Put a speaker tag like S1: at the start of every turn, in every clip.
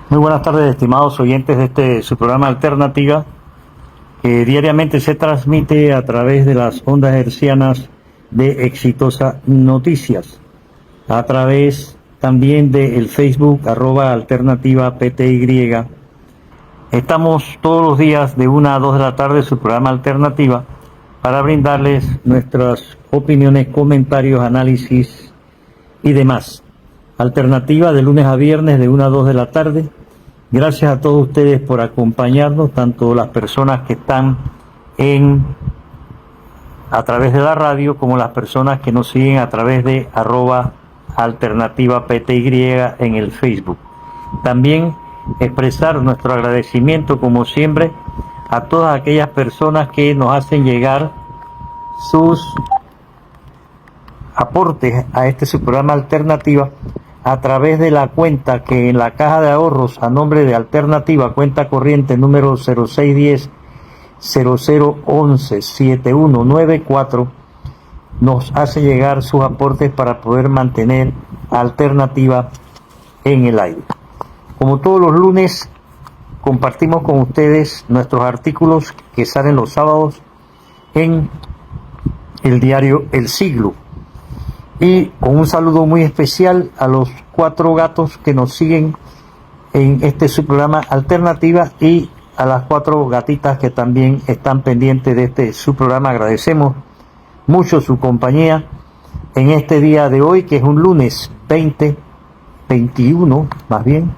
S1: Muy buenas tardes, estimados oyentes de su programa Alternativa, que diariamente se transmite a través de las ondas hercianas de Exitosa Noticias, a través también del Facebook @alternativa PTY. Estamos todos los días de 1 a 2 de la tarde su programa Alternativa para brindarles nuestras opiniones, comentarios, análisis y demás. Alternativa de lunes a viernes de 1 a 2 de la tarde. Gracias a todos ustedes por acompañarnos, tanto las personas que están a través de la radio como las personas que nos siguen a través de @alternativa PTY en el Facebook. También expresar nuestro agradecimiento, como siempre, a todas aquellas personas que nos hacen llegar sus aportes a su programa Alternativa a través de la cuenta que en la caja de ahorros a nombre de Alternativa, cuenta corriente número 0610-0011-7194, nos hace llegar sus aportes para poder mantener Alternativa en el aire. Como todos los lunes, compartimos con ustedes nuestros artículos que salen los sábados en el diario El Siglo. Y con un saludo muy especial a los 4 gatos que nos siguen en su programa Alternativa y a las 4 gatitas que también están pendientes de su programa. Agradecemos mucho su compañía en este día de hoy, que es un lunes 21 más bien,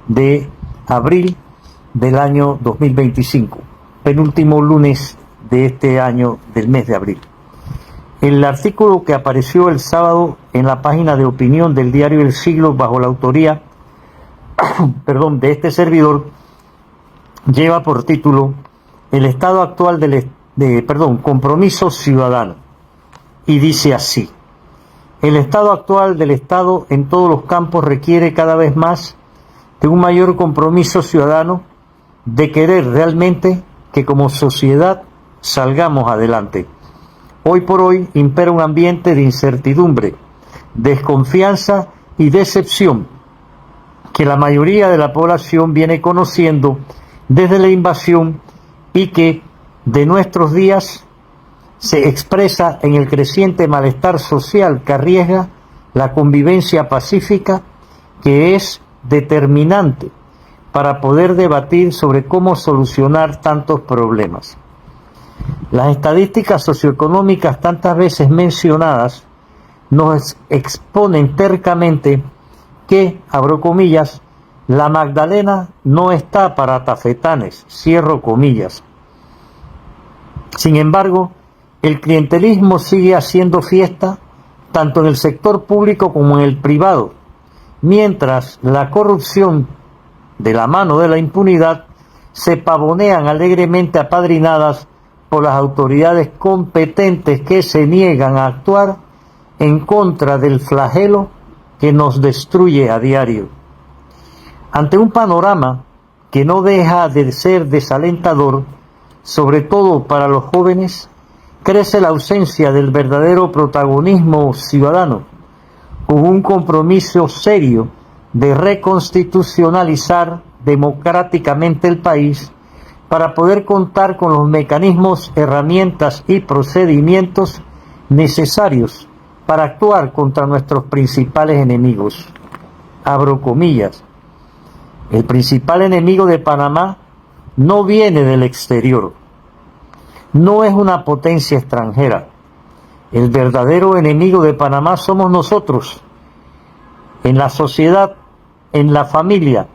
S1: de abril del año 2025, penúltimo lunes de este año del mes de abril. El artículo que apareció el sábado en la página de opinión del diario El Siglo bajo la autoría de este servidor lleva por título El estado actual compromiso ciudadano, y dice así: el estado actual del Estado en todos los campos requiere cada vez más de un mayor compromiso ciudadano, de querer realmente que como sociedad salgamos adelante. Hoy por hoy impera un ambiente de incertidumbre, desconfianza y decepción que la mayoría de la población viene conociendo desde la invasión y que de nuestros días se expresa en el creciente malestar social que arriesga la convivencia pacífica, que es determinante para poder debatir sobre cómo solucionar tantos problemas. Las estadísticas socioeconómicas tantas veces mencionadas nos exponen tercamente que, abro comillas, la Magdalena no está para tafetanes, cierro comillas. Sin embargo, el clientelismo sigue haciendo fiesta tanto en el sector público como en el privado, mientras la corrupción, de la mano de la impunidad, se pavonean alegremente apadrinadas por las autoridades competentes que se niegan a actuar en contra del flagelo que nos destruye a diario. Ante un panorama que no deja de ser desalentador, sobre todo para los jóvenes, crece la ausencia del verdadero protagonismo ciudadano, con un compromiso serio de reconstitucionalizar democráticamente el país para poder contar con los mecanismos, herramientas y procedimientos necesarios para actuar contra nuestros principales enemigos. Abro comillas. El principal enemigo de Panamá no viene del exterior, no es una potencia extranjera. El verdadero enemigo de Panamá somos nosotros, en la sociedad, en la familia,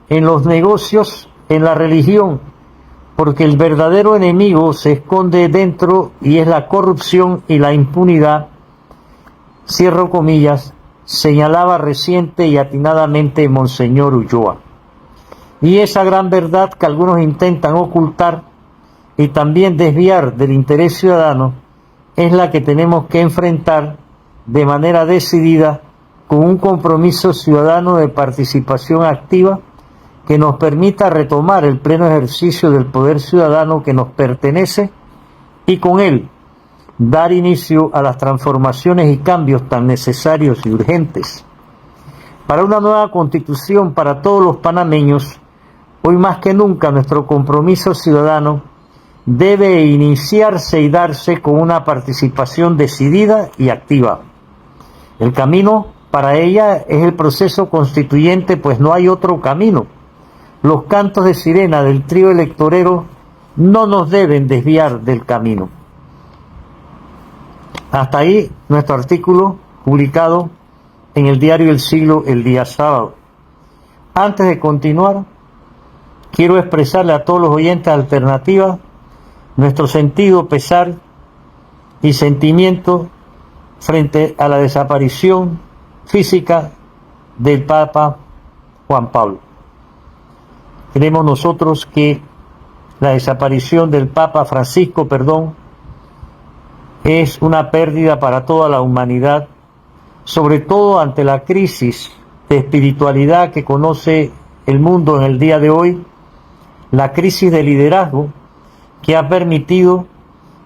S1: en los negocios, en la religión, porque el verdadero enemigo se esconde dentro y es la corrupción y la impunidad, cierro comillas, señalaba reciente y atinadamente Monseñor Ulloa. Y esa gran verdad que algunos intentan ocultar y también desviar del interés ciudadano es la que tenemos que enfrentar de manera decidida, con un compromiso ciudadano de participación activa que nos permita retomar el pleno ejercicio del poder ciudadano que nos pertenece y con él dar inicio a las transformaciones y cambios tan necesarios y urgentes. para una nueva constitución para todos los panameños, hoy más que nunca nuestro compromiso ciudadano debe iniciarse y darse con una participación decidida y activa. El camino para ella es el proceso constituyente, pues no hay otro camino. Los cantos de sirena del trío electorero no nos deben desviar del camino. Hasta ahí nuestro artículo publicado en el diario El Siglo el día sábado. Antes de continuar, quiero expresarle a todos los oyentes de Alternativa nuestro sentido, pesar y sentimiento frente a la desaparición física del Papa Juan Pablo. Creemos nosotros que la desaparición del Papa Francisco, es una pérdida para toda la humanidad, sobre todo ante la crisis de espiritualidad que conoce el mundo en el día de hoy, la crisis de liderazgo que ha permitido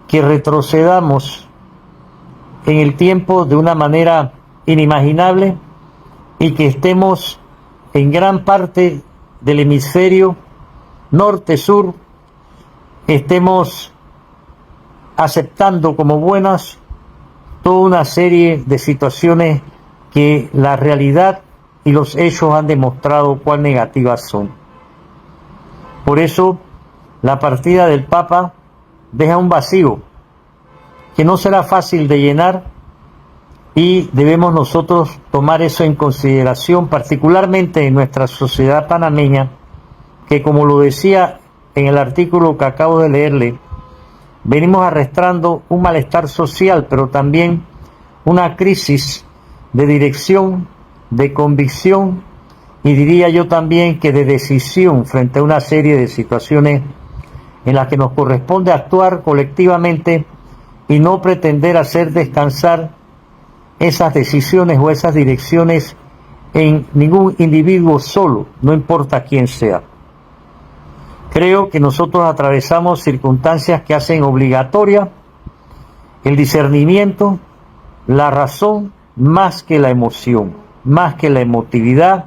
S1: que retrocedamos en el tiempo de una manera inimaginable y que estemos en gran parte del hemisferio norte-sur, estemos aceptando como buenas toda una serie de situaciones que la realidad y los hechos han demostrado cuán negativas son. Por eso, la partida del Papa deja un vacío que no será fácil de llenar y debemos nosotros tomar eso en consideración, particularmente en nuestra sociedad panameña, que como lo decía en el artículo que acabo de leerle, venimos arrastrando un malestar social, pero también una crisis de dirección, de convicción y diría yo también que de decisión frente a una serie de situaciones en las que nos corresponde actuar colectivamente y no pretender hacer descansar esas decisiones o esas direcciones en ningún individuo solo, no importa quién sea. Creo que nosotros atravesamos circunstancias que hacen obligatoria el discernimiento, la razón, más que la emoción, más que la emotividad,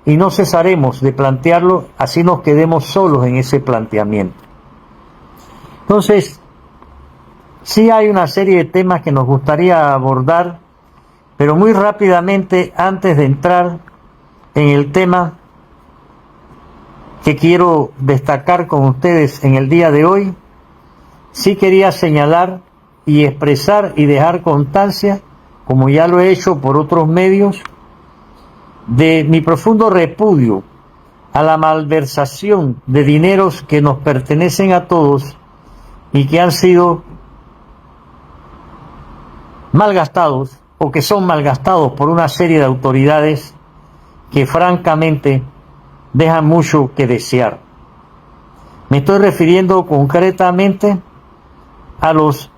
S1: y no cesaremos de plantearlo, así nos quedemos solos en ese planteamiento. Entonces, sí hay una serie de temas que nos gustaría abordar, pero muy rápidamente, antes de entrar en el tema que quiero destacar con ustedes en el día de hoy, sí quería señalar y expresar y dejar constancia, como ya lo he hecho por otros medios, de mi profundo repudio a la malversación de dineros que nos pertenecen a todos y que han sido malgastados o que son malgastados por una serie de autoridades que francamente dejan mucho que desear. Me estoy refiriendo concretamente a los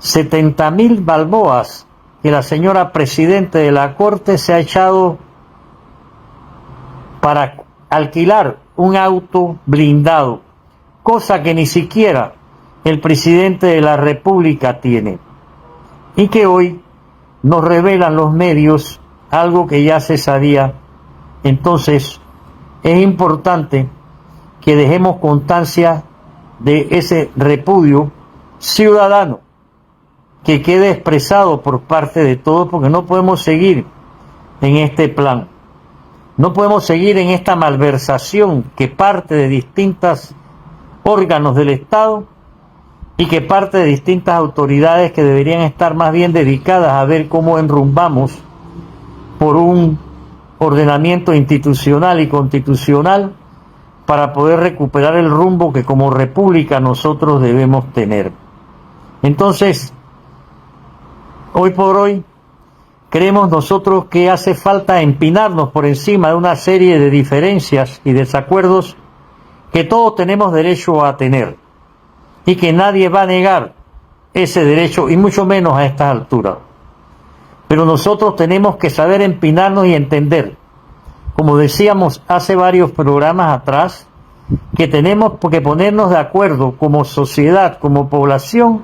S1: 70.000 balboas que la señora presidenta de la Corte se ha echado para alquilar un auto blindado, cosa que ni siquiera el presidente de la República tiene, y que hoy nos revelan los medios algo que ya se sabía. Entonces es importante que dejemos constancia de ese repudio ciudadano que quede expresado por parte de todos, porque no podemos seguir en este plan, no podemos seguir en esta malversación que parte de distintos órganos del Estado y que parte de distintas autoridades que deberían estar más bien dedicadas a ver cómo enrumbamos por un ordenamiento institucional y constitucional para poder recuperar el rumbo que como república nosotros debemos tener. Entonces, hoy por hoy, creemos nosotros que hace falta empinarnos por encima de una serie de diferencias y desacuerdos que todos tenemos derecho a tener y que nadie va a negar ese derecho, y mucho menos a estas alturas. Pero nosotros tenemos que saber empinarnos y entender, como decíamos hace varios programas atrás, que tenemos que ponernos de acuerdo como sociedad, como población,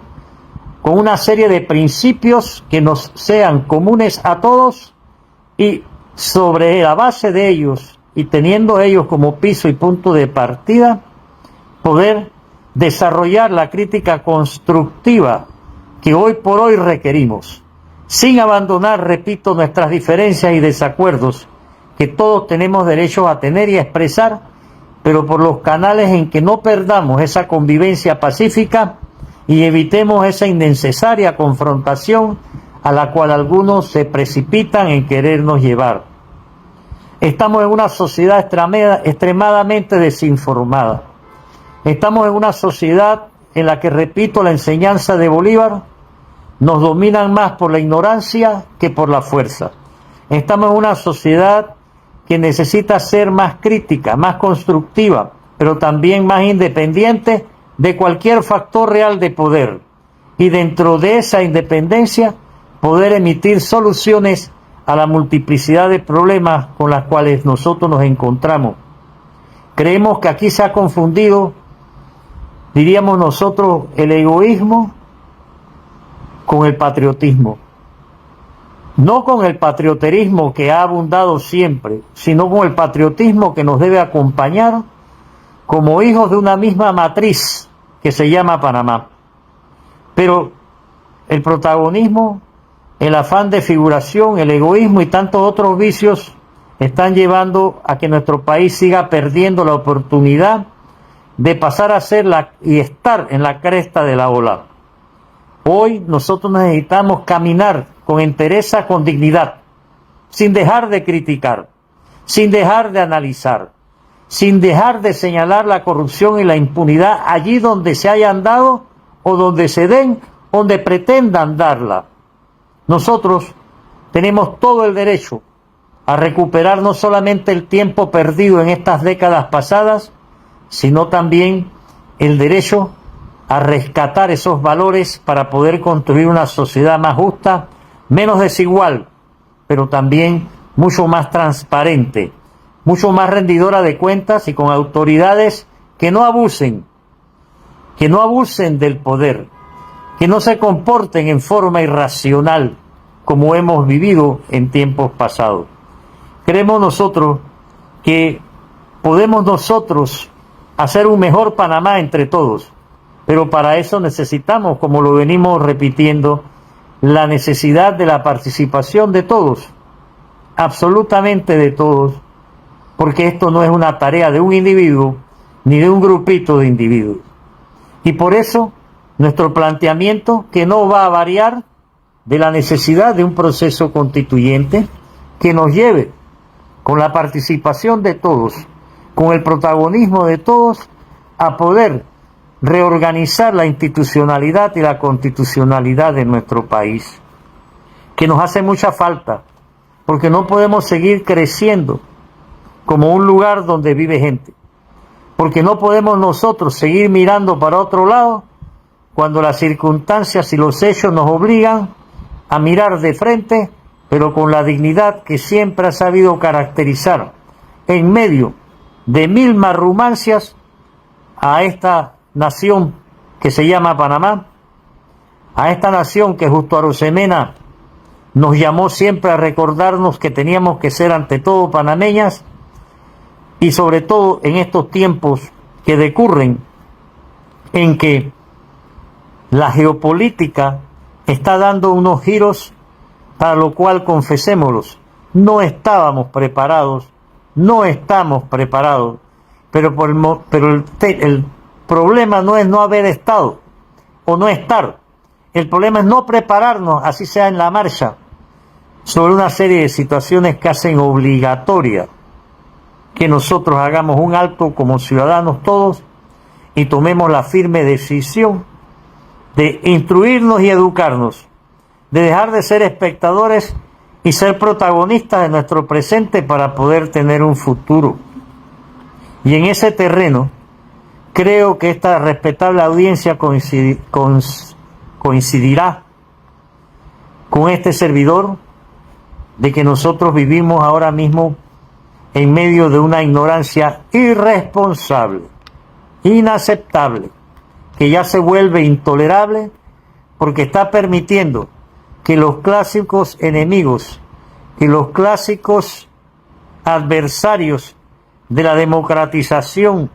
S1: con una serie de principios que nos sean comunes a todos y sobre la base de ellos y teniendo ellos como piso y punto de partida, poder desarrollar la crítica constructiva que hoy por hoy requerimos, sin abandonar, repito, nuestras diferencias y desacuerdos que todos tenemos derecho a tener y a expresar, pero por los canales en que no perdamos esa convivencia pacífica y evitemos esa innecesaria confrontación a la cual algunos se precipitan en querernos llevar. Estamos en una sociedad extremadamente desinformada. Estamos en una sociedad en la que, repito, la enseñanza de Bolívar nos dominan más por la ignorancia que por la fuerza. Estamos en una sociedad que necesita ser más crítica, más constructiva, pero también más independiente de cualquier factor real de poder. Y dentro de esa independencia, poder emitir soluciones a la multiplicidad de problemas con las cuales nosotros nos encontramos. Creemos que aquí se ha confundido, diríamos nosotros, el egoísmo con el patriotismo. No con el patrioterismo que ha abundado siempre, sino con el patriotismo que nos debe acompañar como hijos de una misma matriz que se llama Panamá. Pero el protagonismo, el afán de figuración, el egoísmo y tantos otros vicios están llevando a que nuestro país siga perdiendo la oportunidad de pasar a ser y estar en la cresta de la ola. Hoy nosotros necesitamos caminar con entereza, con dignidad, sin dejar de criticar, sin dejar de analizar, sin dejar de señalar la corrupción y la impunidad allí donde se hayan dado o donde se den, donde pretendan darla. Nosotros tenemos todo el derecho a recuperar no solamente el tiempo perdido en estas décadas pasadas, sino también el derecho a rescatar esos valores para poder construir una sociedad más justa, menos desigual, pero también mucho más transparente, mucho más rendidora de cuentas y con autoridades que no abusen del poder, que no se comporten en forma irracional como hemos vivido en tiempos pasados. Creemos nosotros que podemos nosotros hacer un mejor Panamá entre todos, pero para eso necesitamos, como lo venimos repitiendo, la necesidad de la participación de todos, absolutamente de todos, porque esto no es una tarea de un individuo ni de un grupito de individuos. Y por eso nuestro planteamiento, que no va a variar de la necesidad de un proceso constituyente que nos lleve con la participación de todos, con el protagonismo de todos, a poder reorganizar la institucionalidad y la constitucionalidad de nuestro país, que nos hace mucha falta, porque no podemos seguir creciendo como un lugar donde vive gente, porque no podemos nosotros seguir mirando para otro lado cuando las circunstancias y los hechos nos obligan a mirar de frente, pero con la dignidad que siempre ha sabido caracterizar en medio de mil marrumancias a esta nación que se llama Panamá, a esta nación que justo a Arosemena nos llamó siempre a recordarnos que teníamos que ser ante todo panameñas, y sobre todo en estos tiempos que decurren en que la geopolítica está dando unos giros para lo cual, confesémoslos, no estábamos preparados, no estamos preparados, pero el problema no es no haber estado o no estar, el problema es no prepararnos, así sea en la marcha, sobre una serie de situaciones que hacen obligatoria que nosotros hagamos un alto como ciudadanos todos y tomemos la firme decisión de instruirnos y educarnos, de dejar de ser espectadores y ser protagonistas de nuestro presente para poder tener un futuro. Y en ese terreno creo que esta respetable audiencia coincidirá con este servidor de que nosotros vivimos ahora mismo en medio de una ignorancia irresponsable, inaceptable, que ya se vuelve intolerable porque está permitiendo que los clásicos enemigos, que los clásicos adversarios de la democratización,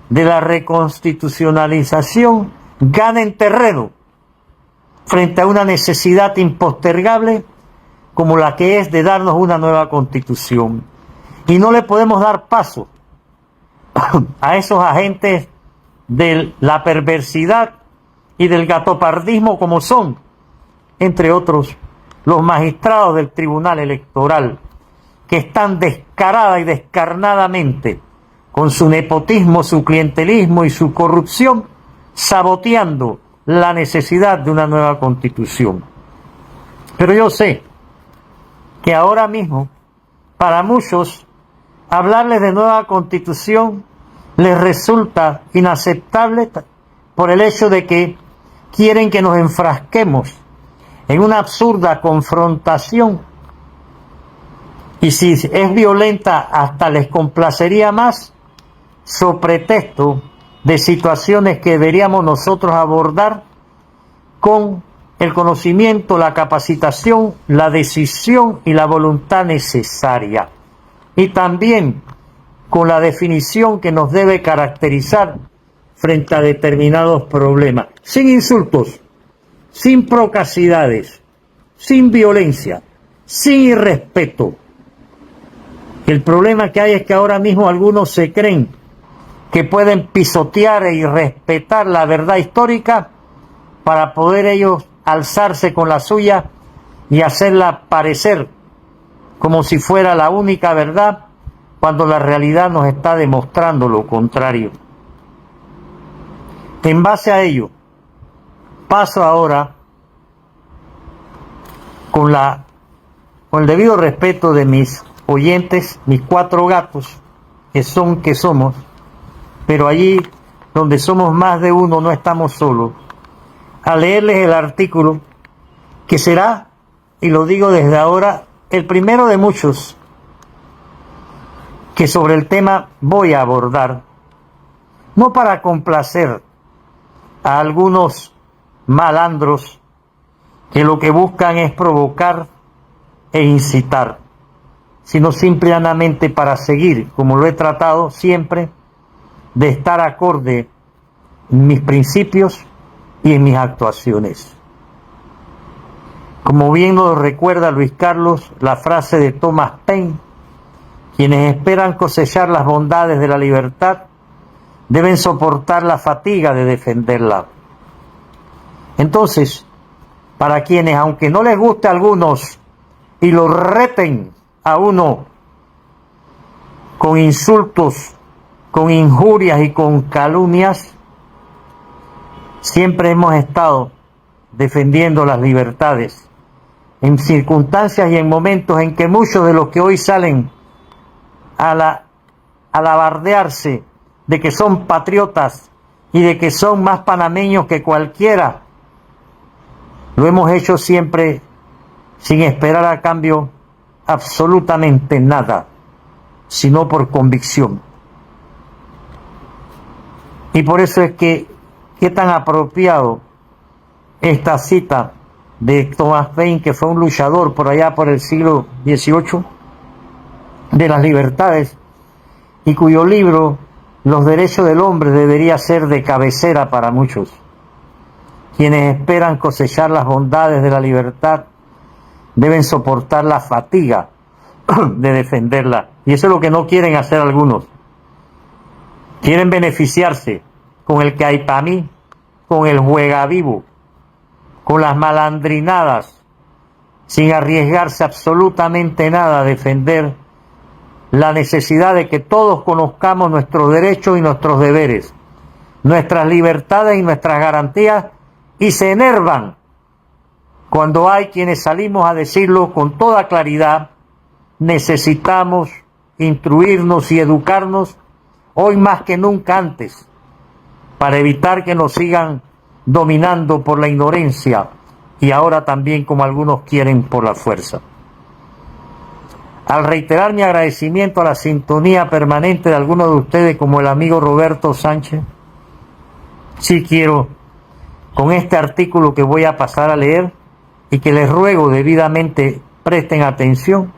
S1: de la reconstitucionalización, ganen terreno frente a una necesidad impostergable como la que es de darnos una nueva constitución. Y no le podemos dar paso a esos agentes de la perversidad y del gatopardismo como son, entre otros, los magistrados del Tribunal Electoral, que están descarada y descarnadamente, con su nepotismo, su clientelismo y su corrupción, saboteando la necesidad de una nueva constitución. Pero yo sé que ahora mismo, para muchos, hablarles de nueva constitución les resulta inaceptable por el hecho de que quieren que nos enfrasquemos en una absurda confrontación, y si es violenta hasta les complacería más, so pretexto de situaciones que deberíamos nosotros abordar con el conocimiento, la capacitación, la decisión y la voluntad necesaria, y también con la definición que nos debe caracterizar frente a determinados problemas, sin insultos, sin procacidades, sin violencia, sin irrespeto. El problema que hay es que ahora mismo algunos se creen que pueden pisotear e irrespetar la verdad histórica para poder ellos alzarse con la suya y hacerla parecer como si fuera la única verdad, cuando la realidad nos está demostrando lo contrario. En base a ello, paso ahora, con el debido respeto de mis oyentes, mis 4 gatos, que somos, pero allí donde somos más de uno no estamos solos, a leerles el artículo que será, y lo digo desde ahora, el primero de muchos que sobre el tema voy a abordar, no para complacer a algunos malandros que lo que buscan es provocar e incitar, sino simplemente para seguir, como lo he tratado siempre, de estar acorde en mis principios y en mis actuaciones. Como bien nos recuerda Luis Carlos, la frase de Thomas Paine: quienes esperan cosechar las bondades de la libertad deben soportar la fatiga de defenderla. Entonces, para quienes, aunque no les guste a algunos y lo reten a uno con insultos, con injurias y con calumnias, siempre hemos estado defendiendo las libertades en circunstancias y en momentos en que muchos de los que hoy salen a alardearse de que son patriotas y de que son más panameños que cualquiera, lo hemos hecho siempre sin esperar a cambio absolutamente nada, sino por convicción. Y por eso es que qué tan apropiado esta cita de Thomas Paine, que fue un luchador por allá por el siglo XVIII de las libertades, y cuyo libro Los derechos del hombre debería ser de cabecera para muchos. Quienes esperan cosechar las bondades de la libertad deben soportar la fatiga de defenderla. Y eso es lo que no quieren hacer algunos. Quieren beneficiarse con el que hay para mí, con el juega vivo, con las malandrinadas, sin arriesgarse absolutamente nada a defender la necesidad de que todos conozcamos nuestros derechos y nuestros deberes, nuestras libertades y nuestras garantías, y se enervan cuando hay quienes salimos a decirlo con toda claridad: necesitamos instruirnos y educarnos hoy más que nunca antes, para evitar que nos sigan dominando por la ignorancia y ahora también, como algunos quieren, por la fuerza. Al reiterar mi agradecimiento a la sintonía permanente de algunos de ustedes, como el amigo Roberto Sánchez, sí quiero, con este artículo que voy a pasar a leer y que les ruego debidamente presten atención,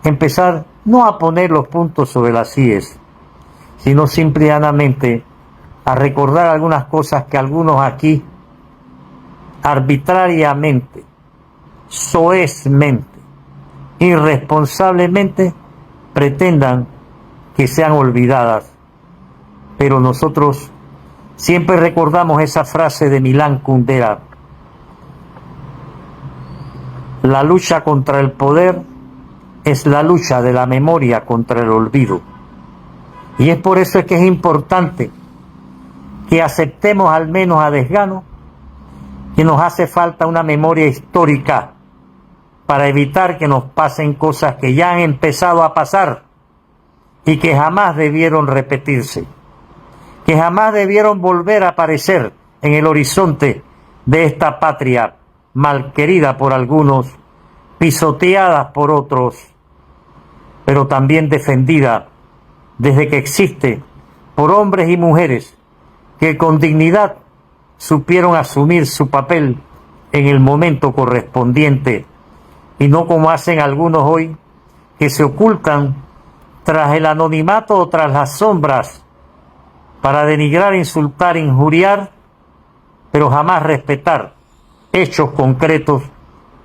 S1: empezar no a poner los puntos sobre las íes, sino simplemente a recordar algunas cosas que algunos aquí arbitrariamente, soezmente, irresponsablemente pretendan que sean olvidadas. Pero nosotros siempre recordamos esa frase de Milán Kundera: la lucha contra el poder es la lucha de la memoria contra el olvido. Y es por eso que es importante que aceptemos al menos a desgano que nos hace falta una memoria histórica para evitar que nos pasen cosas que ya han empezado a pasar y que jamás debieron repetirse, que jamás debieron volver a aparecer en el horizonte de esta patria malquerida por algunos, pisoteada por otros, pero también defendida desde que existe por hombres y mujeres que con dignidad supieron asumir su papel en el momento correspondiente, y no como hacen algunos hoy, que se ocultan tras el anonimato o tras las sombras para denigrar, insultar, injuriar, pero jamás respetar hechos concretos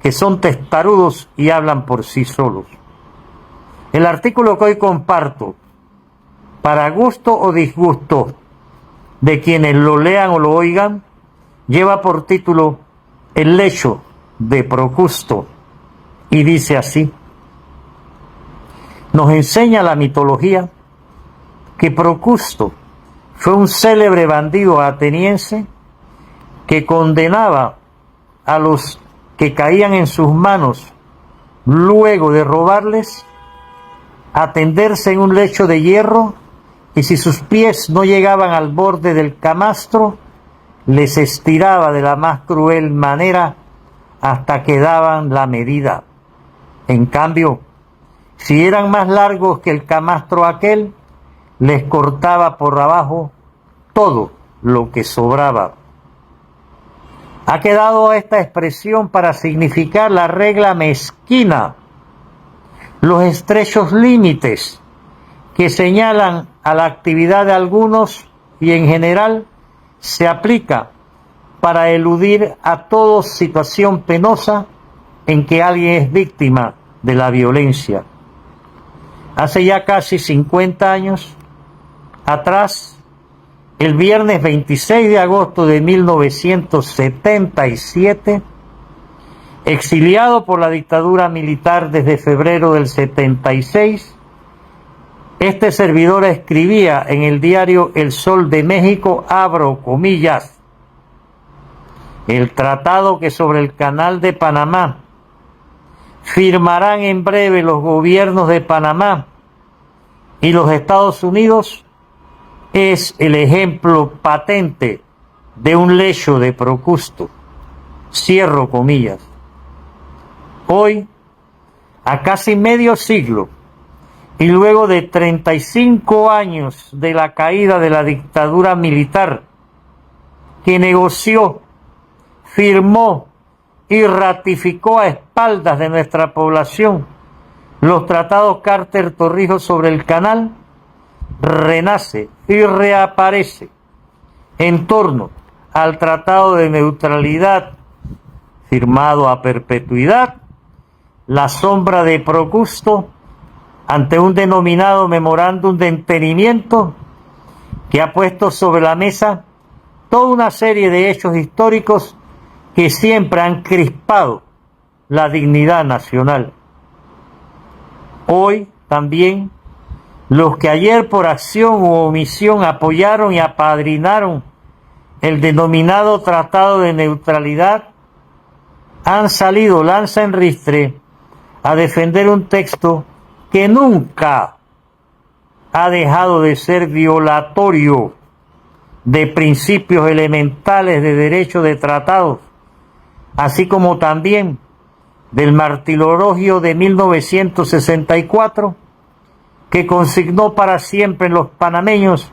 S1: que son testarudos y hablan por sí solos. El artículo que hoy comparto, para gusto o disgusto de quienes lo lean o lo oigan, lleva por título El lecho de Procusto y dice así: nos enseña la mitología que Procusto fue un célebre bandido ateniense que condenaba a los que caían en sus manos luego de robarles a tenderse en un lecho de hierro, y si sus pies no llegaban al borde del camastro, les estiraba de la más cruel manera hasta que daban la medida. En cambio, si eran más largos que el camastro aquel, les cortaba por abajo todo lo que sobraba. Ha quedado esta expresión para significar la regla mezquina, los estrechos límites que señalan a la actividad de algunos y en general se aplica para eludir a toda situación penosa en que alguien es víctima de la violencia. Hace ya casi 50 años atrás, el viernes 26 de agosto de 1977, exiliado por la dictadura militar desde febrero del 76, este servidor escribía en el diario El Sol de México, abro comillas: el tratado que sobre el Canal de Panamá firmarán en breve los gobiernos de Panamá y los Estados Unidos es el ejemplo patente de un lecho de Procusto. Cierro comillas. Hoy, a casi medio siglo, y luego de 35 años de la caída de la dictadura militar, que negoció, firmó y ratificó a espaldas de nuestra población los tratados Carter-Torrijos sobre el canal, renace y reaparece en torno al Tratado de Neutralidad firmado a perpetuidad la sombra de Procusto ante un denominado memorándum de entendimiento que ha puesto sobre la mesa toda una serie de hechos históricos que siempre han crispado la dignidad nacional. Hoy también los que ayer por acción u omisión apoyaron y apadrinaron el denominado Tratado de Neutralidad han salido lanza en ristre a defender un texto que nunca ha dejado de ser violatorio de principios elementales de derecho de tratados, así como también del martirologio de 1964, que consignó para siempre en los panameños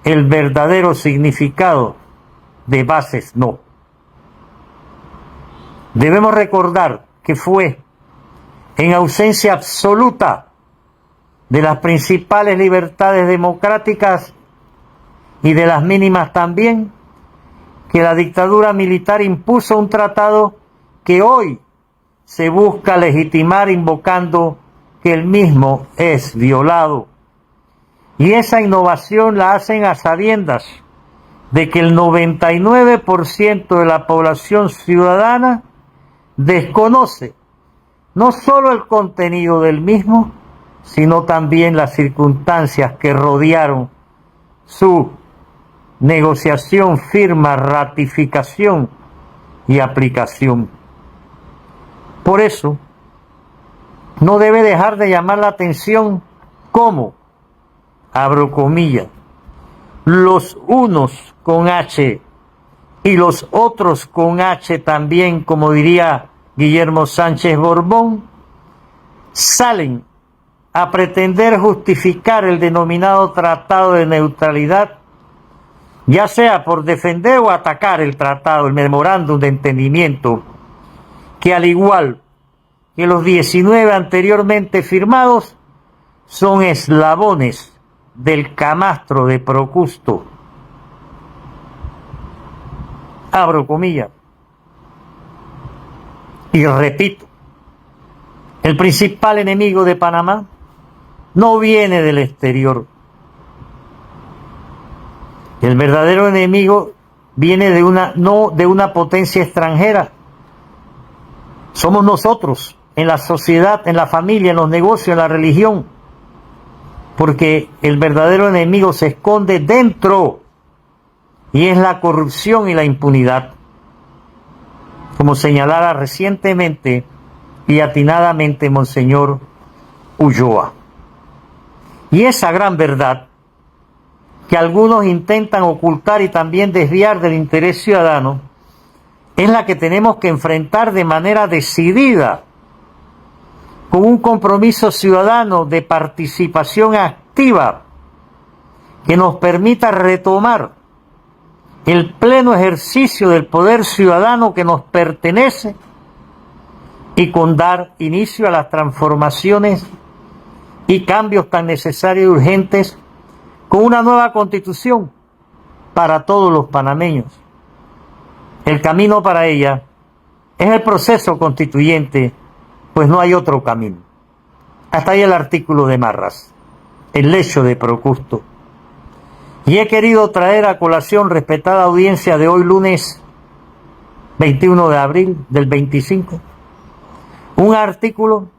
S1: el verdadero significado de bases no. Debemos recordar que fue en ausencia absoluta de las principales libertades democráticas y de las mínimas también, que la dictadura militar impuso un tratado que hoy se busca legitimar invocando que el mismo es violado. Y esa innovación la hacen a sabiendas de que el 99% de la población ciudadana desconoce no solo el contenido del mismo, sino también las circunstancias que rodearon su negociación, firma, ratificación y aplicación. Por eso, no debe dejar de llamar la atención cómo, abro comillas, los unos con H y los otros con H también, como diría Guillermo Sánchez Borbón, salen a pretender justificar el denominado Tratado de Neutralidad, ya sea por defender o atacar el tratado, el memorándum de entendimiento, que al igual que los 19 anteriormente firmados, son eslabones del camastro de Procusto. Abro comillas. Y repito, el principal enemigo de Panamá no viene del exterior. El verdadero enemigo viene no de una potencia extranjera. Somos nosotros, en la sociedad, en la familia, en los negocios, en la religión. Porque el verdadero enemigo se esconde dentro, y es la corrupción y la impunidad, como señalara recientemente y atinadamente Monseñor Ulloa. Y esa gran verdad que algunos intentan ocultar y también desviar del interés ciudadano es la que tenemos que enfrentar de manera decidida, con un compromiso ciudadano de participación activa que nos permita retomar el pleno ejercicio del poder ciudadano que nos pertenece y con dar inicio a las transformaciones y cambios tan necesarios y urgentes con una nueva constitución para todos los panameños. El camino para ella es el proceso constituyente, pues no hay otro camino. Hasta ahí el artículo de Marras, el lecho de Procusto. Y he querido traer a colación, respetada audiencia, de hoy lunes 21 de abril del 25, un artículo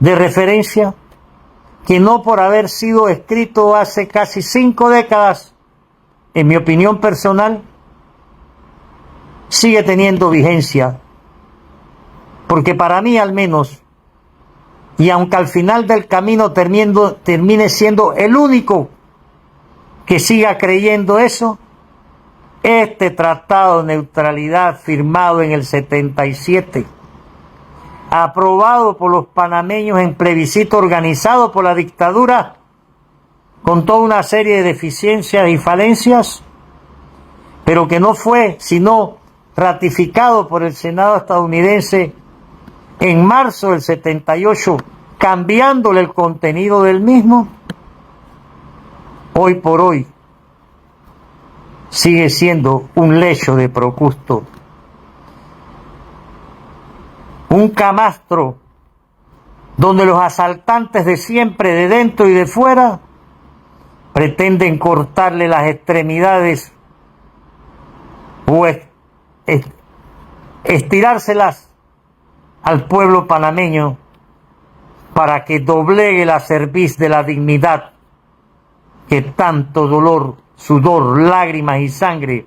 S1: de referencia que, no por haber sido escrito hace casi 5 décadas, en mi opinión personal, sigue teniendo vigencia, porque para mí al menos, y aunque al final del camino termine siendo el único que siga creyendo eso, este tratado de neutralidad firmado en el 77, aprobado por los panameños en plebiscito organizado por la dictadura, con toda una serie de deficiencias y falencias, pero que no fue sino ratificado por el Senado estadounidense en marzo del 78, cambiándole el contenido del mismo, hoy por hoy sigue siendo un lecho de Procusto, un camastro donde los asaltantes de siempre, de dentro y de fuera, pretenden cortarle las extremidades o estirárselas al pueblo panameño para que doblegue la cerviz de la dignidad que tanto dolor, sudor, lágrimas y sangre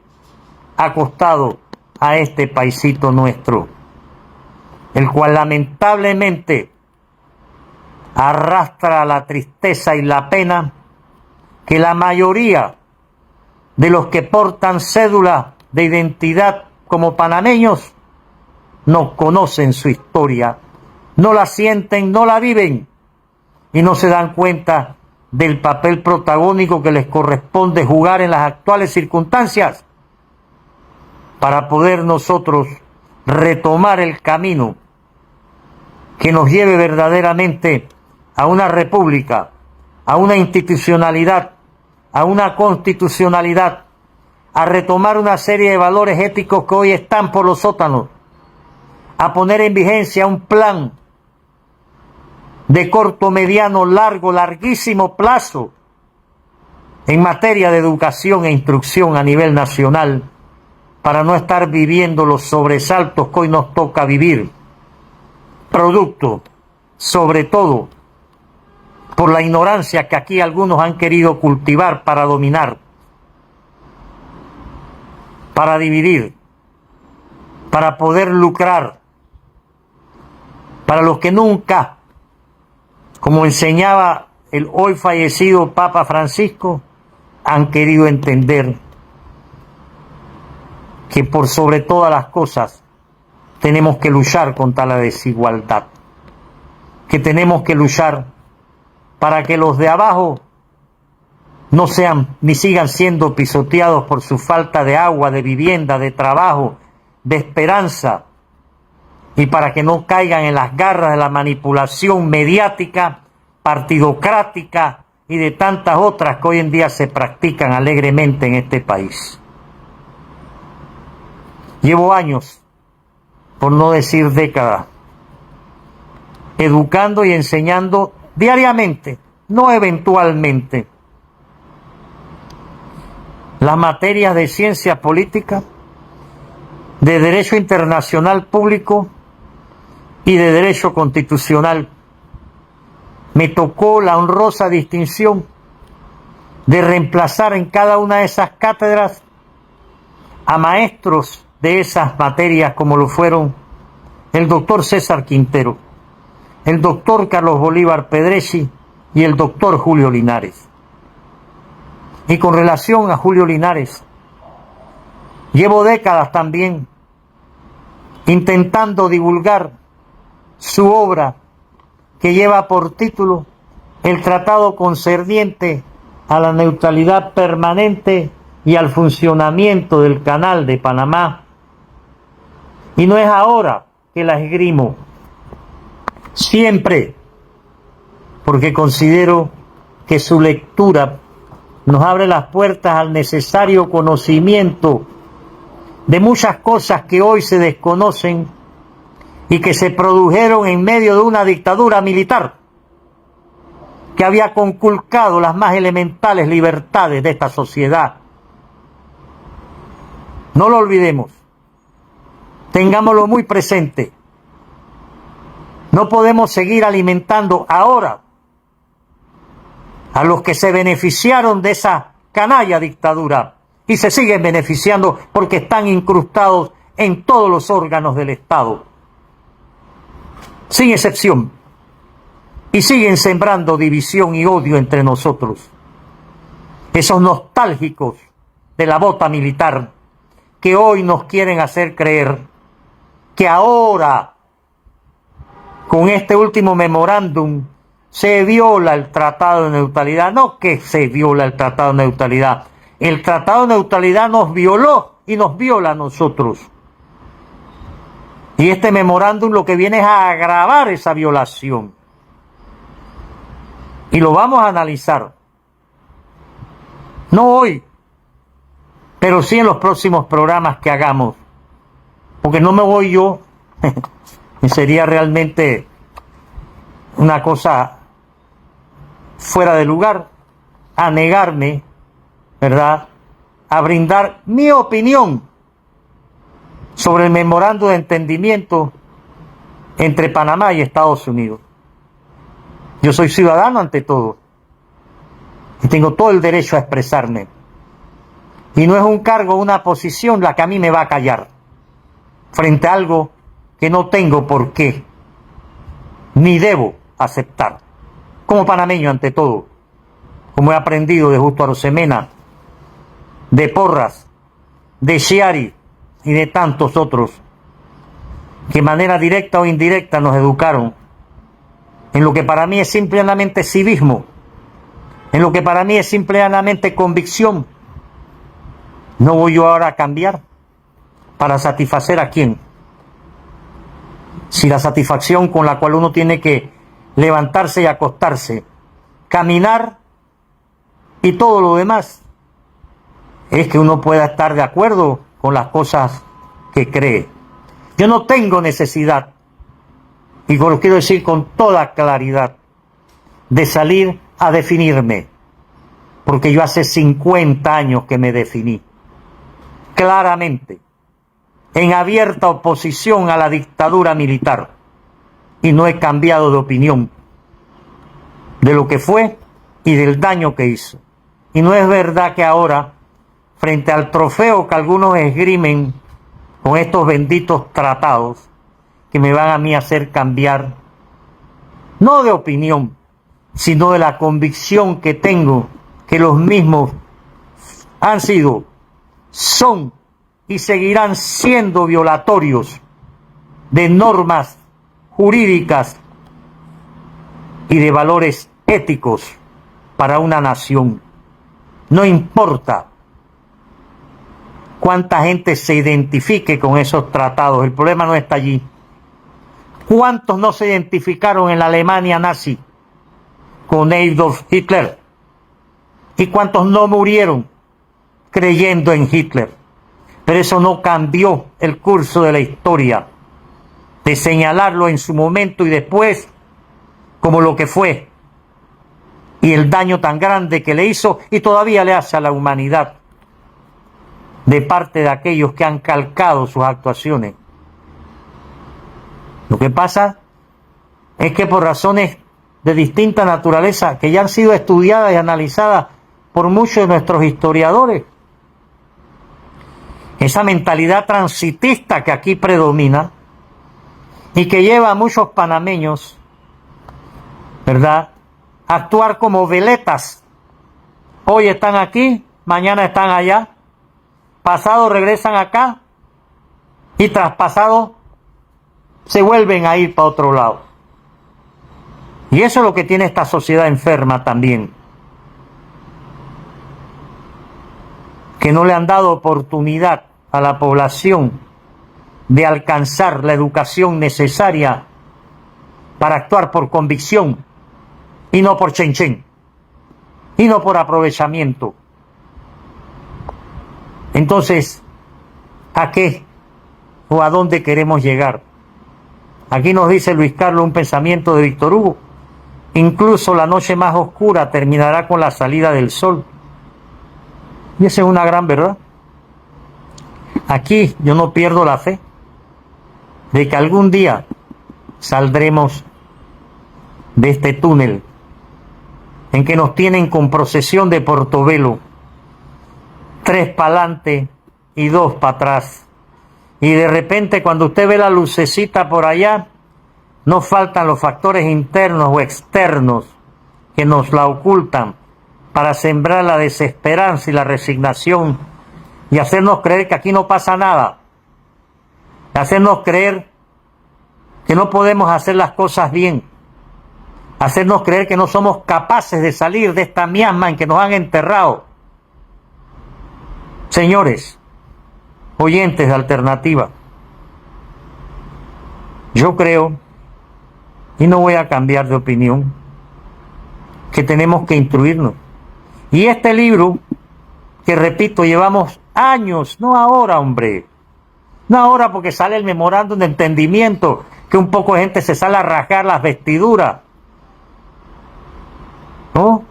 S1: ha costado a este paisito nuestro, el cual lamentablemente arrastra la tristeza y la pena que la mayoría de los que portan cédula de identidad como panameños no conocen su historia, no la sienten, no la viven y no se dan cuenta del papel protagónico que les corresponde jugar en las actuales circunstancias para poder nosotros retomar el camino que nos lleve verdaderamente a una república, a una institucionalidad, a una constitucionalidad, a retomar una serie de valores éticos que hoy están por los sótanos, a poner en vigencia un plan de corto, mediano, largo, larguísimo plazo en materia de educación e instrucción a nivel nacional, para no estar viviendo los sobresaltos que hoy nos toca vivir, producto, sobre todo, por la ignorancia que aquí algunos han querido cultivar para dominar, para dividir, para poder lucrar, para los que nunca, como enseñaba el hoy fallecido Papa Francisco, han querido entender que por sobre todas las cosas tenemos que luchar contra la desigualdad, que tenemos que luchar para que los de abajo no sean ni sigan siendo pisoteados por su falta de agua, de vivienda, de trabajo, de esperanza, y para que no caigan en las garras de la manipulación mediática, partidocrática y de tantas otras que hoy en día se practican alegremente en este país. Llevo años, por no decir décadas, educando y enseñando diariamente, no eventualmente, las materias de ciencia política, de derecho internacional público y de derecho constitucional. Me tocó la honrosa distinción de reemplazar en cada una de esas cátedras a maestros de esas materias como lo fueron el doctor César Quintero, el doctor Carlos Bolívar Pedresi y el doctor Julio Linares. Y con relación a Julio Linares, llevo décadas también intentando divulgar su obra que lleva por título El Tratado concerniente a la neutralidad permanente y al funcionamiento del Canal de Panamá. Y no es ahora que la esgrimo, siempre, porque considero que su lectura nos abre las puertas al necesario conocimiento de muchas cosas que hoy se desconocen y que se produjeron en medio de una dictadura militar que había conculcado las más elementales libertades de esta sociedad. No lo olvidemos, tengámoslo muy presente. No podemos seguir alimentando ahora a los que se beneficiaron de esa canalla dictadura y se siguen beneficiando porque están incrustados en todos los órganos del Estado, sin excepción, y siguen sembrando división y odio entre nosotros. Esos nostálgicos de la bota militar que hoy nos quieren hacer creer que ahora, con este último memorándum, se viola el Tratado de Neutralidad. No que se viola el Tratado de Neutralidad. El Tratado de Neutralidad nos violó y nos viola a nosotros. Y este memorándum lo que viene es a agravar esa violación. Y lo vamos a analizar. No hoy, pero sí en los próximos programas que hagamos. Porque no me voy yo, y sería realmente una cosa fuera de lugar, a negarme, ¿verdad?, a brindar mi opinión sobre el memorando de entendimiento entre Panamá y Estados Unidos. Yo soy ciudadano ante todo y tengo todo el derecho a expresarme. Y no es un cargo, una posición la que a mí me va a callar frente a algo que no tengo por qué ni debo aceptar. Como panameño ante todo, como he aprendido de Justo Arosemena, de Porras, de Chiari y de tantos otros que de manera directa o indirecta nos educaron en lo que para mí es simplemente civismo, en lo que para mí es simplemente convicción. No voy yo ahora a cambiar para satisfacer a quién. si la satisfacción con la cual uno tiene que levantarse y acostarse, caminar y todo lo demás, es que uno pueda estar de acuerdo con las cosas que cree. Yo no tengo necesidad, y lo quiero decir con toda claridad, de salir a definirme, porque yo hace 50 años que me definí claramente, en abierta oposición a la dictadura militar, y no he cambiado de opinión de lo que fue y del daño que hizo. Y no es verdad que ahora, frente al trofeo que algunos esgrimen con estos benditos tratados, que me van a mí a hacer cambiar, no de opinión, sino de la convicción que tengo que los mismos han sido, son y seguirán siendo violatorios de normas jurídicas y de valores éticos para una nación. No importa cuánta gente se identifique con esos tratados, el problema no está allí. ¿Cuántos no se identificaron en la Alemania nazi con Adolf Hitler? ¿Y cuántos no murieron creyendo en Hitler? Pero eso no cambió el curso de la historia, de señalarlo en su momento y después como lo que fue, y el daño tan grande que le hizo y todavía le hace a la humanidad de parte de aquellos que han calcado sus actuaciones. Lo que pasa es que por razones de distinta naturaleza, que ya han sido estudiadas y analizadas por muchos de nuestros historiadores, esa mentalidad transitista que aquí predomina y que lleva a muchos panameños, ¿verdad?, a actuar como veletas. Hoy están aquí, mañana están allá, pasado regresan acá y traspasado se vuelven a ir para otro lado. Y eso es lo que tiene esta sociedad enferma también, que no le han dado oportunidad a la población de alcanzar la educación necesaria para actuar por convicción y no por chen-chen, y no por aprovechamiento. Entonces, ¿a qué o a dónde queremos llegar? Aquí nos dice Luis Carlos un pensamiento de Víctor Hugo: incluso la noche más oscura terminará con la salida del sol. Y esa es una gran verdad. Aquí yo no pierdo la fe de que algún día saldremos de este túnel en que nos tienen con procesión de Portobelo, 3 para adelante y 2 para atrás. Y de repente, cuando usted ve la lucecita por allá, no faltan los factores internos o externos que nos la ocultan para sembrar la desesperanza y la resignación y hacernos creer que aquí no pasa nada, hacernos creer que no podemos hacer las cosas bien, hacernos creer que no somos capaces de salir de esta miasma en que nos han enterrado. Señores, oyentes de Alternativa, yo creo, y no voy a cambiar de opinión, que tenemos que instruirnos. Y este libro, que repito, llevamos años, no ahora, hombre, no ahora porque sale el memorándum de entendimiento, que un poco de gente se sale a rasgar las vestiduras, ¿no?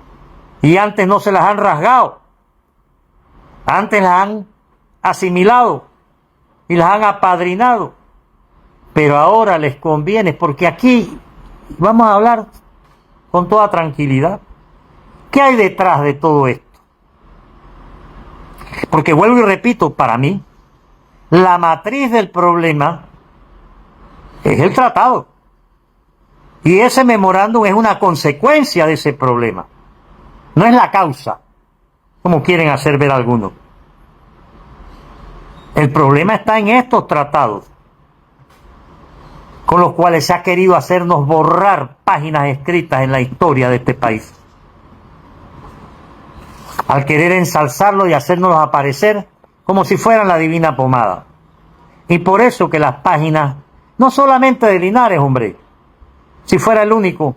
S1: Y antes no se las han rasgado, antes las han asimilado y las han apadrinado, pero ahora les conviene, porque aquí vamos a hablar con toda tranquilidad. ¿Qué hay detrás de todo esto? Porque vuelvo y repito, para mí, la matriz del problema es el tratado. Y ese memorándum es una consecuencia de ese problema. No es la causa, como quieren hacer ver algunos. El problema está en estos tratados, con los cuales se ha querido hacernos borrar páginas escritas en la historia de este país, al querer ensalzarlo y hacernos aparecer como si fueran la divina pomada. Y por eso que las páginas No solamente de Linares, hombre, si fuera el único,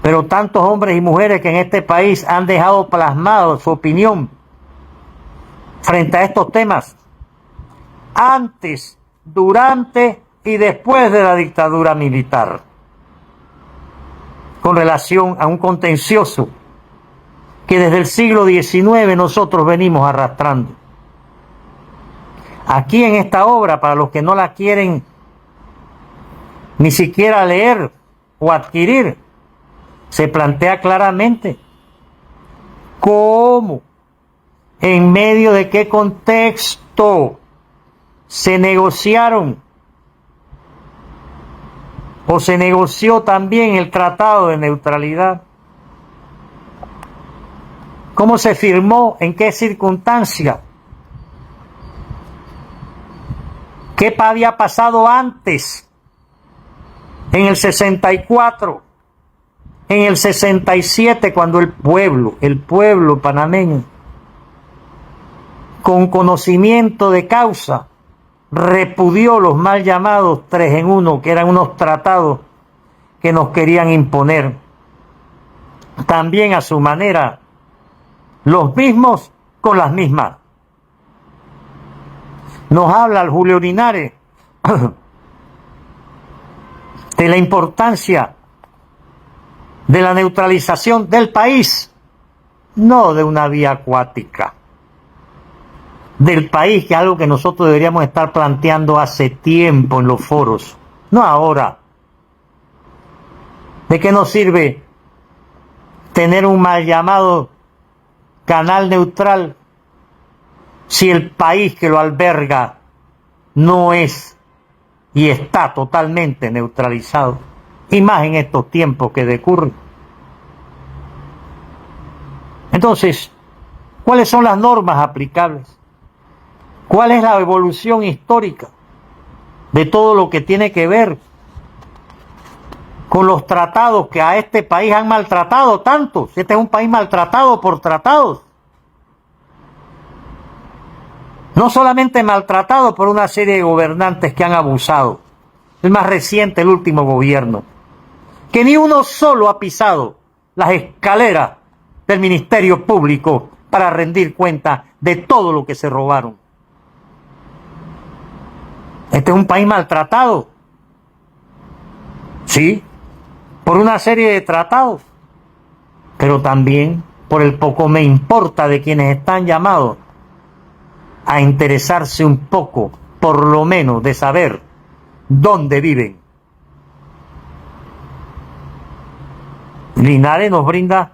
S1: pero tantos hombres y mujeres que en este país han dejado plasmado su opinión frente a estos temas, antes, durante y después de la dictadura militar, con relación a un contencioso que desde el siglo XIX nosotros venimos arrastrando. Aquí en esta obra, para los que no la quieren ni siquiera leer o adquirir, se plantea claramente cómo, en medio de qué contexto se negociaron o se negoció también el Tratado de Neutralidad, cómo se firmó, en qué circunstancia, qué había pasado antes, en el 64, en el 67, cuando el pueblo panameño, con conocimiento de causa, repudió los mal llamados 3 en 1, que eran unos tratados que nos querían imponer. También a su manera, los mismos con las mismas. Nos habla el Julio Linares de la importancia de la neutralización del país, no de una vía acuática, del país, que es algo que nosotros deberíamos estar planteando hace tiempo en los foros, no ahora. ¿De qué nos sirve tener un mal llamado canal neutral si el país que lo alberga no es y está totalmente neutralizado? Y más en estos tiempos que decurren. Entonces, ¿cuáles son las normas aplicables? ¿Cuál es la evolución histórica de todo lo que tiene que ver con los tratados que a este país han maltratado tanto? Este es un país maltratado por tratados. No solamente maltratado por una serie de gobernantes que han abusado. El más reciente, el último gobierno, que ni uno solo ha pisado las escaleras del Ministerio Público para rendir cuenta de todo lo que se robaron. Este es un país maltratado, sí, por una serie de tratados, pero también por el poco me importa de quienes están llamados a interesarse un poco, por lo menos, de saber dónde viven. Linares nos brinda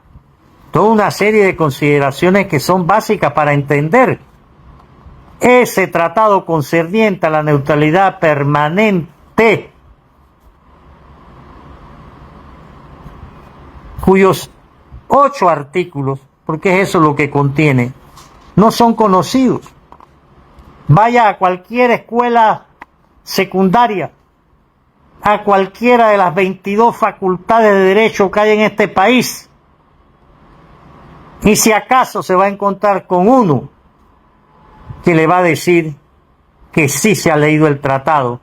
S1: toda una serie de consideraciones que son básicas para entender ese tratado concerniente a la neutralidad permanente, cuyos 8 artículos, porque es eso lo que contiene, no son conocidos. Vaya a cualquier escuela secundaria, a cualquiera de las 22 facultades de derecho que hay en este país, y si acaso se va a encontrar con uno que le va a decir que sí se ha leído el tratado,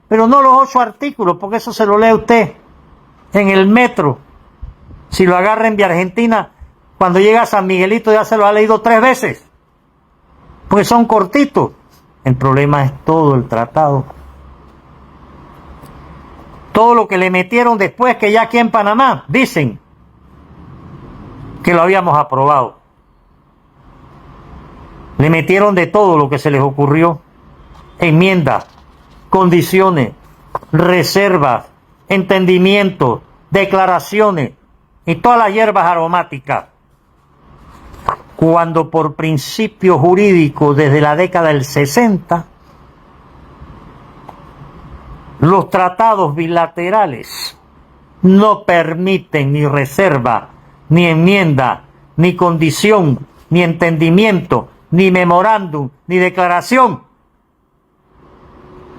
S1: pero no los 8 artículos, porque eso se lo lee usted en el metro. Si lo agarra en Vía Argentina, cuando llega a San Miguelito ya se lo ha leído 3 veces, porque son cortitos. El problema es todo el tratado, todo lo que le metieron después, que ya aquí en Panamá dicen que lo habíamos aprobado. Le metieron de todo lo que se les ocurrió: enmiendas, condiciones, reservas, entendimientos, declaraciones y todas las hierbas aromáticas. Cuando por principio jurídico, desde la década del 60, los tratados bilaterales no permiten ni reserva, ni enmienda, ni condición, ni entendimiento, ni memorándum, ni declaración.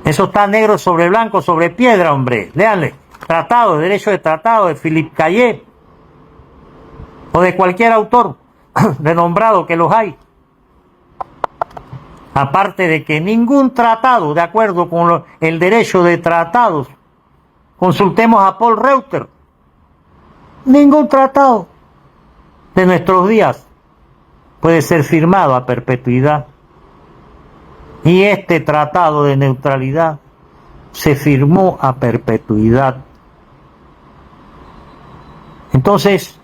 S1: Eso está negro sobre blanco, sobre piedra, hombre. Léanle. Tratado, derecho de tratado de Philippe Cayet, o de cualquier autor renombrado, que los hay. Aparte de que ningún tratado, de acuerdo con el derecho de tratados, consultemos a Paul Reuter, ningún tratado de nuestros días puede ser firmado a perpetuidad. Y este tratado de neutralidad se firmó a perpetuidad. Entonces,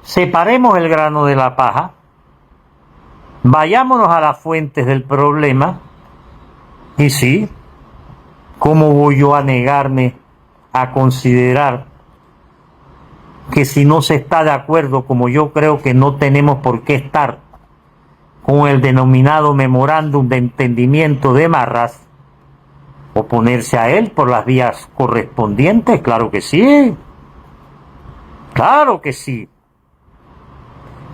S1: separemos el grano de la paja, vayámonos a las fuentes del problema, y sí, ¿cómo voy yo a negarme a considerar que si no se está de acuerdo, como yo creo que no tenemos por qué estar, con el denominado memorándum de entendimiento de Marras, oponerse a él por las vías correspondientes? Claro que sí. Claro que sí.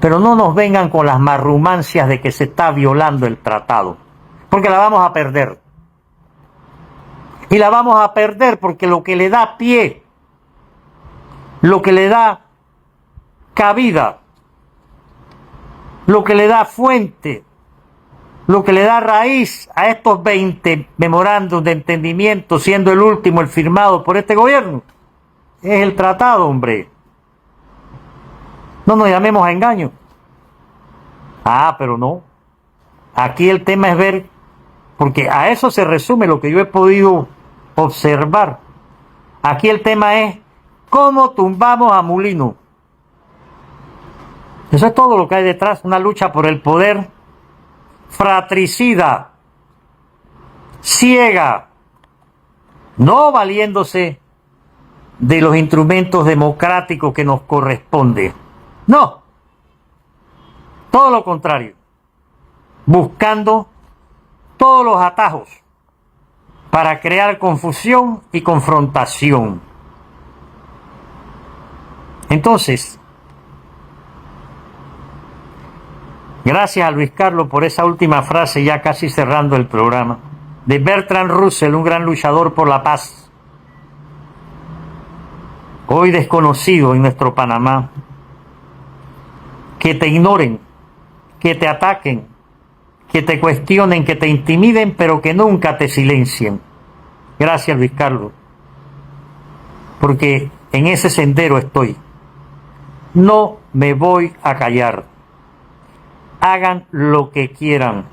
S1: Pero no nos vengan con las marrumancias de que se está violando el tratado, porque la vamos a perder. Y la vamos a perder porque lo que le da pie, lo que le da cabida, lo que le da fuente, lo que le da raíz a estos 20 memorándum de entendimiento, siendo el último el firmado por este gobierno, es el tratado, hombre. No nos llamemos a engaño. Pero no. Aquí el tema es ver, porque a eso se resume lo que yo he podido observar. Aquí el tema es cómo tumbamos a Mulino. Eso es todo lo que hay detrás, una lucha por el poder fratricida, ciega, no valiéndose de los instrumentos democráticos que nos corresponde. No, todo lo contrario, buscando todos los atajos para crear confusión y confrontación. Entonces, gracias a Luis Carlos por esa última frase, ya casi cerrando el programa, de Bertrand Russell, un gran luchador por la paz, hoy desconocido en nuestro Panamá. Que te ignoren, que te ataquen, que te cuestionen, que te intimiden, pero que nunca te silencien. Gracias, Luis Carlos, porque en ese sendero estoy. No me voy a callar. Hagan lo que quieran,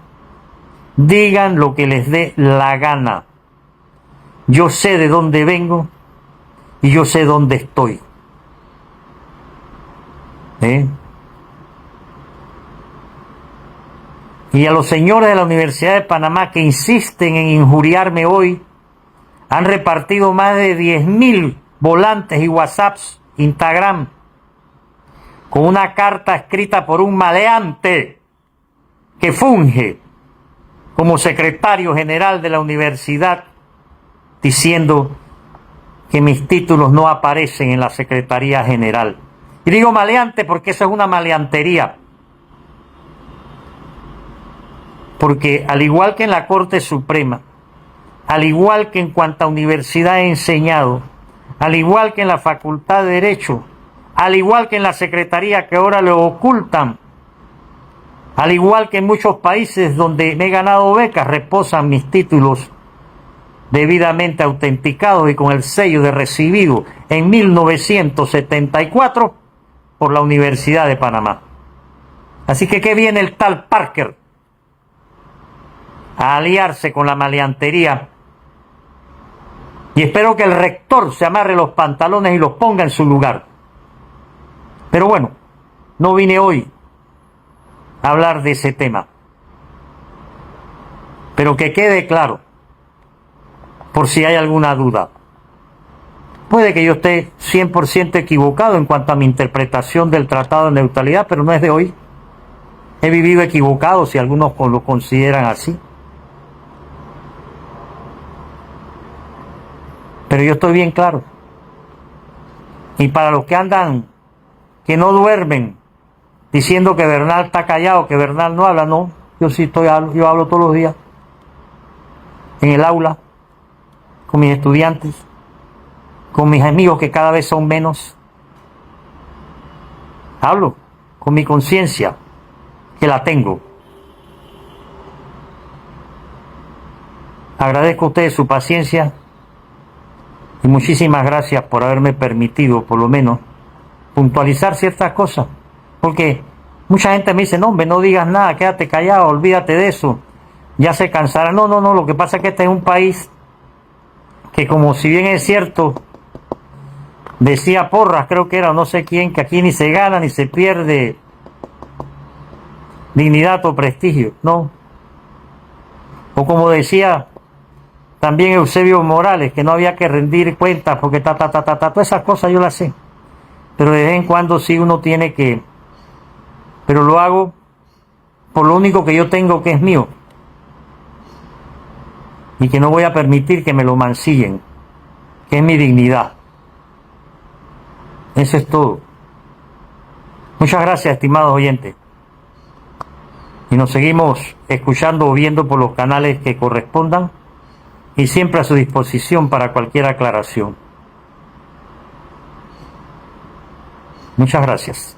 S1: digan lo que les dé la gana. Yo sé de dónde vengo y yo sé dónde estoy. Y a los señores de la Universidad de Panamá que insisten en injuriarme hoy, han repartido más de 10.000 volantes y WhatsApps, Instagram, con una carta escrita por un maleante que funge como secretario general de la universidad, diciendo que mis títulos no aparecen en la Secretaría General. Y digo maleante porque eso es una maleantería. Porque al igual que en la Corte Suprema, al igual que en cuanta universidad he enseñado, al igual que en la Facultad de Derecho, al igual que en la Secretaría que ahora lo ocultan, al igual que en muchos países donde me he ganado becas, reposan mis títulos debidamente autenticados y con el sello de recibido en 1974 por la Universidad de Panamá. Así que ¿qué viene el tal Parker a aliarse con la maleantería? Y espero que el rector se amarre los pantalones y los ponga en su lugar. Pero bueno, no vine hoy a hablar de ese tema. Pero que quede claro, por si hay alguna duda. Puede que yo esté 100% equivocado en cuanto a mi interpretación del Tratado de Neutralidad, pero no es de hoy. He vivido equivocado si algunos lo consideran así. Pero yo estoy bien claro. Y para los que andan, que no duermen, diciendo que Bernal está callado, que Bernal no habla, no. Yo sí yo hablo todos los días. En el aula, con mis estudiantes, con mis amigos que cada vez son menos. Hablo con mi conciencia, que la tengo. Agradezco a ustedes su paciencia y muchísimas gracias por haberme permitido, por lo menos, puntualizar ciertas cosas. Porque mucha gente me dice, no, hombre, no digas nada, quédate callado, olvídate de eso, ya se cansará. No, lo que pasa es que este es un país que, como si bien es cierto, decía Porras, creo que era, no sé quién, que aquí ni se gana ni se pierde dignidad o prestigio, no. O como decía también Eusebio Morales, que no había que rendir cuentas porque todas esas cosas yo las sé. Pero de vez en cuando sí uno tiene que, pero lo hago por lo único que yo tengo, que es mío, y que no voy a permitir que me lo mancillen, que es mi dignidad. Eso es todo. Muchas gracias, estimados oyentes. Y nos seguimos escuchando o viendo por los canales que correspondan, y siempre a su disposición para cualquier aclaración. Muchas gracias.